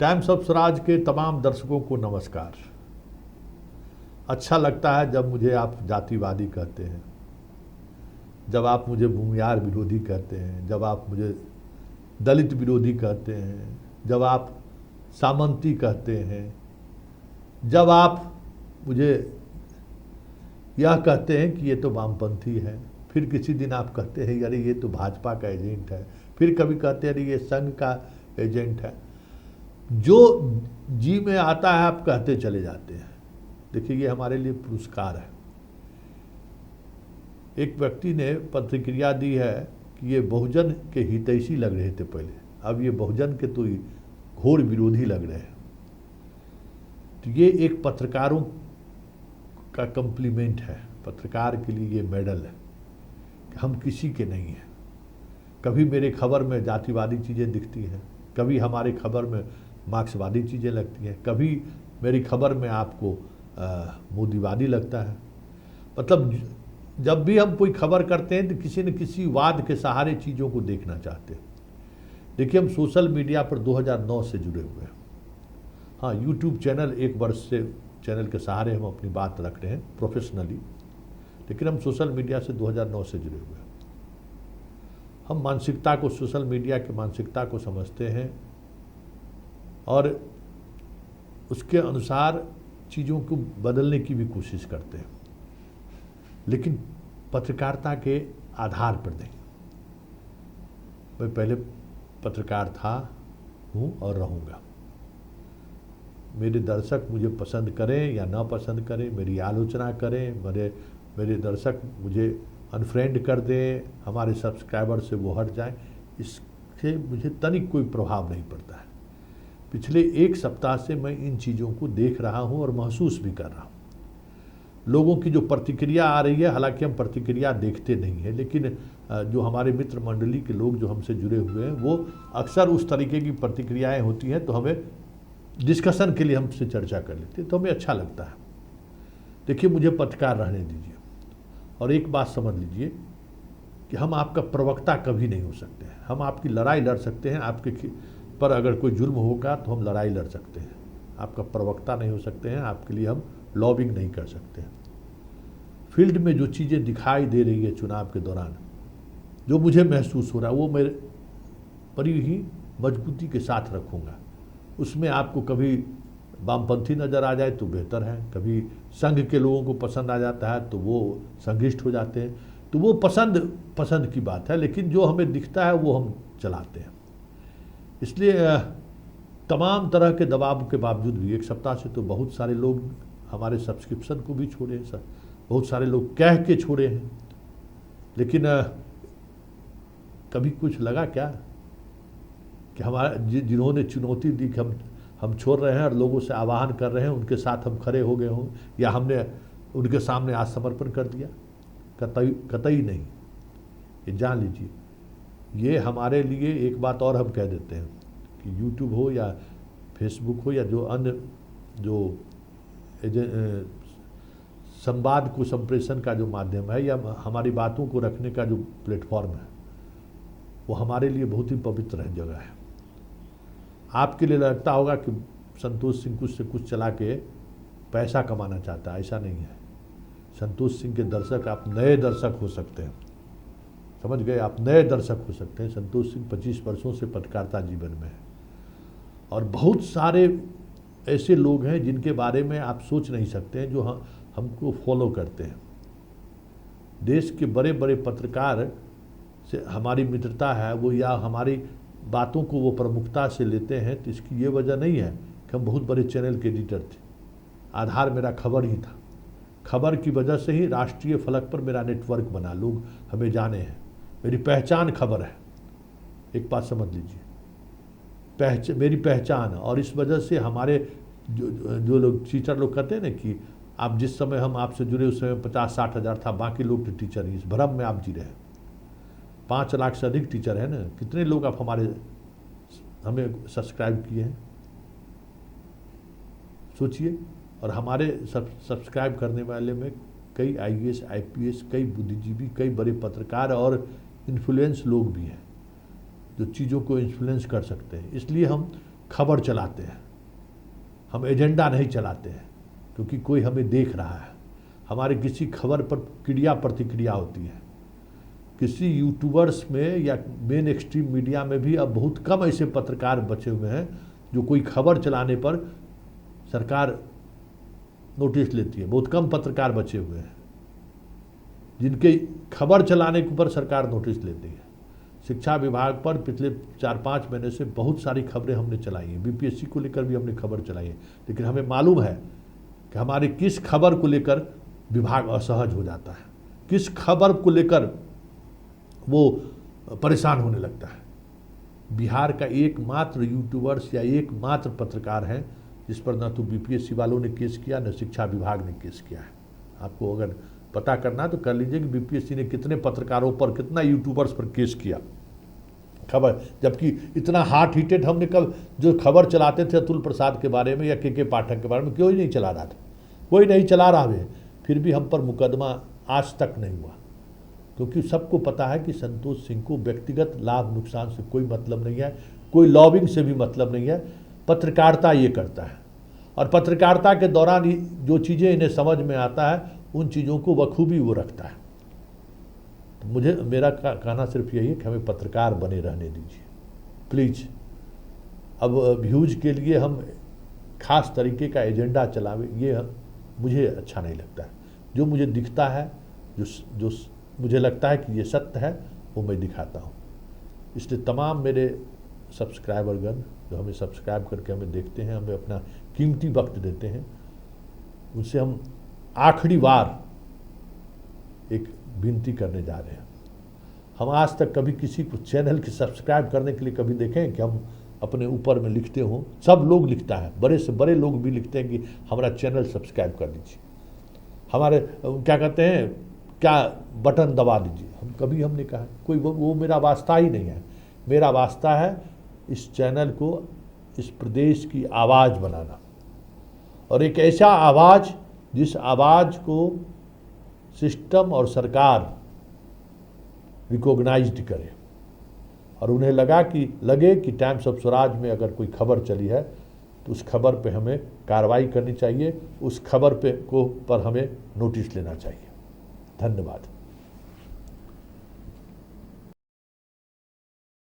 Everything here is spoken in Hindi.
टाइम्स ऑफ स्वराज के तमाम दर्शकों को नमस्कार। अच्छा लगता है जब मुझे आप जातिवादी कहते हैं, जब आप मुझे भूमियार विरोधी कहते हैं, जब आप मुझे दलित विरोधी कहते हैं, जब आप सामंती कहते हैं, जब आप मुझे यह कहते हैं कि ये तो वामपंथी है, फिर किसी दिन आप कहते हैं अरे ये तो भाजपा का एजेंट है, फिर कभी कहते हैं अरे ये संघ का एजेंट है। जो जी में आता है आप कहते चले जाते हैं। देखिए ये हमारे लिए पुरस्कार है। एक व्यक्ति ने प्रतिक्रिया दी है कि ये बहुजन के हितैषी लग रहे थे पहले, अब ये बहुजन के तो घोर विरोधी लग रहे हैं। तो ये एक पत्रकारों का कम्प्लीमेंट है, पत्रकार के लिए ये मेडल है कि हम किसी के नहीं हैं। कभी मेरे खबर में जातिवादी चीज़ें दिखती हैं, कभी हमारे खबर में मार्क्सवादी चीज़ें लगती हैं, कभी मेरी खबर में आपको मोदीवादी लगता है। मतलब जब भी हम कोई खबर करते हैं तो किसी न किसी वाद के सहारे चीज़ों को देखना चाहते हैं। देखिए हम सोशल मीडिया पर 2009 से जुड़े हुए हैं। हाँ, यूट्यूब चैनल 1 वर्ष से चैनल के सहारे हम अपनी बात रख रहे हैं प्रोफेशनली, लेकिन हम सोशल मीडिया से 2009 से जुड़े हुए हैं। हम मानसिकता को, सोशल मीडिया की मानसिकता को समझते हैं और उसके अनुसार चीज़ों को बदलने की भी कोशिश करते हैं, लेकिन पत्रकारिता के आधार पर नहीं। मैं पहले पत्रकार था, हूँ और रहूँगा। मेरे दर्शक मुझे पसंद करें या ना पसंद करें, मेरी आलोचना करें, मेरे दर्शक मुझे अनफ्रेंड कर दें, हमारे सब्सक्राइबर से वो हट जाएं, इससे मुझे तनिक कोई प्रभाव नहीं पड़ता है। पिछले 1 सप्ताह से मैं इन चीज़ों को देख रहा हूँ और महसूस भी कर रहा हूँ। लोगों की जो प्रतिक्रिया आ रही है, हालांकि हम प्रतिक्रिया देखते नहीं हैं, लेकिन जो हमारे मित्र मंडली के लोग जो हमसे जुड़े हुए हैं वो अक्सर उस तरीके की प्रतिक्रियाएं होती हैं, तो हमें डिस्कशन के लिए हमसे चर्चा कर लेते हैं, तो हमें अच्छा लगता है। देखिए मुझे पत्रकार रहने दीजिए और एक बात समझ लीजिए कि हम आपका प्रवक्ता कभी नहीं हो सकते हैं। हम आपकी लड़ाई लड़ सकते हैं, आपके पर अगर कोई जुर्म होगा तो हम लड़ाई लड़ सकते हैं, आपका प्रवक्ता नहीं हो सकते हैं, आपके लिए हम लॉबिंग नहीं कर सकते हैं। फील्ड में जो चीज़ें दिखाई दे रही है चुनाव के दौरान, जो मुझे महसूस हो रहा है, वो मैं बड़ी ही मजबूती के साथ रखूँगा। उसमें आपको कभी वामपंथी नज़र आ जाए तो बेहतर है, कभी संघ के लोगों को पसंद आ जाता है तो वो संघिष्ट हो जाते हैं, तो वो पसंद की बात है, लेकिन जो हमें दिखता है वो हम चलाते हैं। इसलिए तमाम तरह के दबाव के बावजूद भी 1 सप्ताह से तो बहुत सारे लोग हमारे सब्सक्रिप्शन को भी छोड़े हैं, बहुत सारे लोग कह के छोड़े हैं, लेकिन कभी कुछ लगा क्या कि हमारा जिन्होंने चुनौती दी कि हम छोड़ रहे हैं और लोगों से आह्वान कर रहे हैं, उनके साथ हम खड़े हो गए हों या हमने उनके सामने आत्मसमर्पण कर दिया? कतई नहीं। ये जान लीजिए, ये हमारे लिए एक बात और हम कह देते हैं कि यूट्यूब हो या फेसबुक हो या जो अन्य जो संवाद को संप्रेषण का जो माध्यम है या हमारी बातों को रखने का जो प्लेटफॉर्म है, वो हमारे लिए बहुत ही पवित्र जगह है। आपके लिए लगता होगा कि संतोष सिंह कुछ से कुछ चला के पैसा कमाना चाहता है, ऐसा नहीं है। संतोष सिंह के दर्शक आप नए दर्शक हो सकते हैं, समझ गए? आप नए दर्शक हो सकते हैं। संतोष सिंह 25 वर्षों से पत्रकारिता जीवन में है और बहुत सारे ऐसे लोग हैं जिनके बारे में आप सोच नहीं सकते हैं, जो हमको फॉलो करते हैं। देश के बड़े बड़े पत्रकार से हमारी मित्रता है, वो या हमारी बातों को वो प्रमुखता से लेते हैं, तो इसकी ये वजह नहीं है कि हम बहुत बड़े चैनल के एडिटर थे। आधार मेरा खबर ही था। खबर की वजह से ही राष्ट्रीय फलक पर मेरा नेटवर्क बना, लोग हमें जाने हैं, मेरी पहचान खबर है। एक बात समझ लीजिए, मेरी पहचान, और इस वजह से हमारे जो लोग टीचर लोग कहते हैं ना कि आप जिस समय हम आपसे जुड़े उस समय 50-60 हज़ार था, बाकी लोग तो टीचर ही, इस भ्रम में आप जी रहे हैं। 5 लाख से अधिक टीचर है ना, कितने लोग आप हमें सब्सक्राइब किए हैं सोचिए। और हमारे सब्सक्राइब करने वाले में कई IAS IPS, कई बुद्धिजीवी, कई बड़े पत्रकार और इन्फ्लुएंस लोग भी हैं जो चीज़ों को इन्फ्लुएंस कर सकते हैं। इसलिए हम खबर चलाते हैं, हम एजेंडा नहीं चलाते हैं, क्योंकि कोई हमें देख रहा है। हमारे किसी खबर पर क्रिया प्रतिक्रिया होती है। किसी यूट्यूबर्स में या मेन एक्सट्रीम मीडिया में भी अब बहुत कम ऐसे पत्रकार बचे हुए हैं जो कोई खबर चलाने पर सरकार नोटिस लेती है। बहुत कम पत्रकार बचे हुए हैं जिनके खबर चलाने के ऊपर सरकार नोटिस लेती है। शिक्षा विभाग पर पिछले 4-5 महीने से बहुत सारी खबरें हमने चलाई हैं, बीपीएससी को लेकर भी हमने खबर चलाई है, लेकिन हमें मालूम है कि हमारी किस खबर को लेकर विभाग असहज हो जाता है, किस खबर को लेकर वो परेशान होने लगता है। बिहार का एकमात्र यूट्यूबर्स या एकमात्र पत्रकार है जिस पर न तो बीपीएससी वालों ने केस किया न शिक्षा विभाग ने केस किया है। आपको अगर पता करना तो कर लीजिए कि बीपीएससी ने कितने पत्रकारों पर, कितना यूट्यूबर्स पर केस किया खबर, जबकि इतना हार्ट हीटेड हमने कब जो खबर चलाते थे अतुल प्रसाद के बारे में या के पाठक के बारे में, क्यों ही नहीं चला रहा था, कोई नहीं चला रहा है, फिर भी हम पर मुकदमा आज तक नहीं हुआ। क्योंकि सबको पता है कि संतोष सिंह को व्यक्तिगत लाभ नुकसान से कोई मतलब नहीं है, कोई लॉबिंग से भी मतलब नहीं है। पत्रकारिता ये करता है और पत्रकारिता के दौरान जो चीज़ें इन्हें समझ में आता है उन चीज़ों को बखूबी वो रखता है। तो मुझे मेरा कहना सिर्फ यही है कि हमें पत्रकार बने रहने दीजिए प्लीज़। अब व्यूज के लिए हम खास तरीके का एजेंडा चलावे, ये मुझे अच्छा नहीं लगता है। जो मुझे दिखता है, जो मुझे लगता है कि ये सत्य है, वो मैं दिखाता हूँ। इसलिए तमाम मेरे सब्सक्राइबरगण जो हमें सब्सक्राइब करके हमें देखते हैं, हमें अपना कीमती वक्त देते हैं, उनसे हम आखिरी बार एक विनती करने जा रहे हैं। हम आज तक कभी किसी को चैनल के सब्सक्राइब करने के लिए कभी देखें कि हम अपने ऊपर में लिखते हों? सब लोग लिखता है, बड़े से बड़े लोग भी लिखते हैं कि हमारा चैनल सब्सक्राइब कर दीजिए, हमारे क्या कहते हैं, क्या बटन दबा दीजिए। कभी हमने कहा कोई वो मेरा वास्ता ही नहीं है। मेरा वास्ता है इस चैनल को, इस प्रदेश की आवाज़ बनाना, और एक ऐसा आवाज़ जिस आवाज़ को सिस्टम और सरकार रिकॉग्नाइज्ड करे और उन्हें लगे कि टाइम्स ऑफ स्वराज में अगर कोई खबर चली है तो उस खबर पे हमें कार्रवाई करनी चाहिए, उस खबर पर हमें नोटिस लेना चाहिए। धन्यवाद।